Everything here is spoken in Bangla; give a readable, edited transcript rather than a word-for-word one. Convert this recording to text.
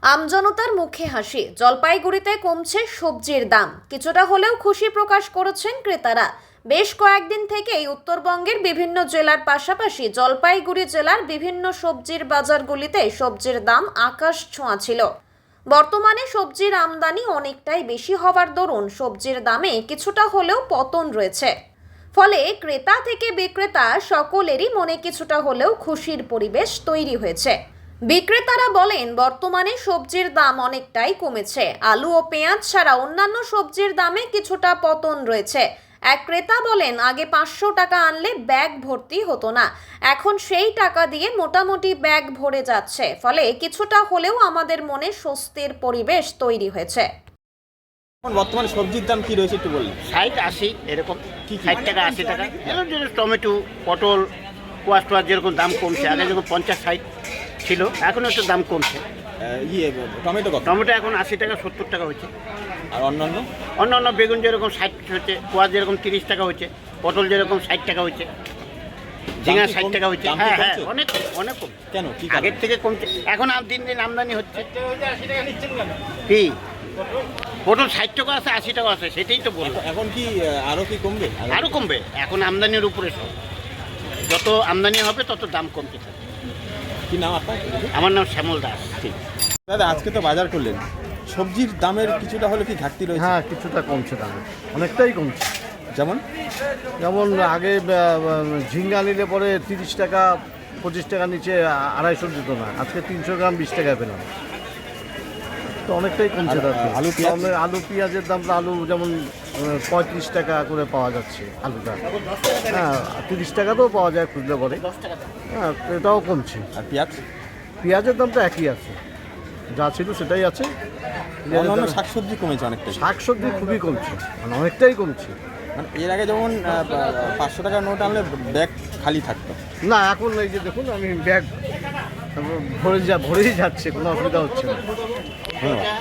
আমজনতার মুখে হাসি। জলপাইগুড়িতে কমছে সবজির দাম। কিছুটা হলেও খুশি প্রকাশ করেছেন ক্রেতারা। বেশ কয়েকদিন থেকেই উত্তরবঙ্গের বিভিন্ন জেলার পাশাপাশি জলপাইগুড়ি জেলার বিভিন্ন সবজির বাজারগুলিতে সবজির দাম আকাশ ছোঁয়া ছিল। বর্তমানে সবজির আমদানি অনেকটাই বেশি হওয়ার দরুন সবজির দামে কিছুটা হলেও পতন রয়েছে। ফলে ক্রেতা থেকে বিক্রেতা সকলেরই মনে কিছুটা হলেও খুশির পরিবেশ তৈরি হয়েছে। বিক্রেতারা বলেন, বর্তমানে সবজির দাম অনেকটাই কমেছে। আলু ও পেঁয়াজ ছাড়া অন্যান্য সবজির দামে কিছুটা পতন রয়েছে। এক ক্রেতা বলেন, আগে 500 টাকা আনলে ব্যাগ ভর্তি হতো না, এখন সেই টাকা দিয়ে মোটামুটি ব্যাগ ভরে যাচ্ছে। ফলে কিছুটা হলেও আমাদের মনে স্বস্তির পরিবেশ তৈরি হয়েছে। এখন বর্তমানে সবজির দাম কি রয়েছে একটু বলুন। 60-80 এরকম, 60 টাকা 80 টাকা। এরকম যেরকম টমেটো, পটল, কোয়াশ টোয়াশ যেরকম দাম কমছে। আগে যেরকম 50-60 ছিল, এখন একটু দাম কমছে। টমেটো কত? টমেটো এখন 80 টাকা 70 টাকা হচ্ছে। আর অন্যান্য বেগুন যেরকম 60 হচ্ছে, কোয়াশ যেরকম 30 টাকা হচ্ছে, পটল যেরকম 60 টাকা হচ্ছে, ঝিঙা 60 টাকা হচ্ছে। হ্যাঁ হ্যাঁ, অনেক অনেক কম। কেন? আগের থেকে কমছে। এখন আর দিন দিন আমদানি হচ্ছে। কি পটল 60 টাকা আছে, 80 টাকা আছে, সেটাই তো বলবো। এখন কি আরো কি কমবে? আরও কমবে। এখন আমদানির উপরে সব, যত আমদানি হবে তত দাম কমতে থাকে। কি নাম আপনার? আমার নাম শ্যামল দাস। ঠিক দাদা, আজকে তো বাজার করলেন, সবজির দামের কিছুটা হলে কি ঘাটতি রয়েছে? হ্যাঁ, কিছুটা কমছে দাম, অনেকটাই কমছে। যেমন আগে ঝিঙ্গা নিলে পরে 30 টাকা 25 টাকা নিচে 250 দিত না, আজকে 300 গ্রাম 20 টাকায় পেলাম। তো অনেকটাই কমছে দাম। আলু পেঁয়াজের দামটা, আলু যেমন 35 টাকা করে পাওয়া যাচ্ছে আলুটা। হ্যাঁ, 30 টাকাতেও পাওয়া যায় খুঁজলে পরে। হ্যাঁ, এটাও কমছে। আর পেঁয়াজের দামটা একই আছে, যা ছিল সেটাই আছে। অন্যান্য শাকসবজি কমেছে অনেকটাই। শাকসবজি খুবই কমছে, মানে অনেকটাই কমছে। মানে এর আগে যেমন 500 টাকার নোট আনলে ব্যাগ খালি থাকতো, না এখন এই যে দেখুন, আমি ব্যাগ ভরেই যাচ্ছে, কোনো অসুবিধা হচ্ছে না। ধন্যবাদ।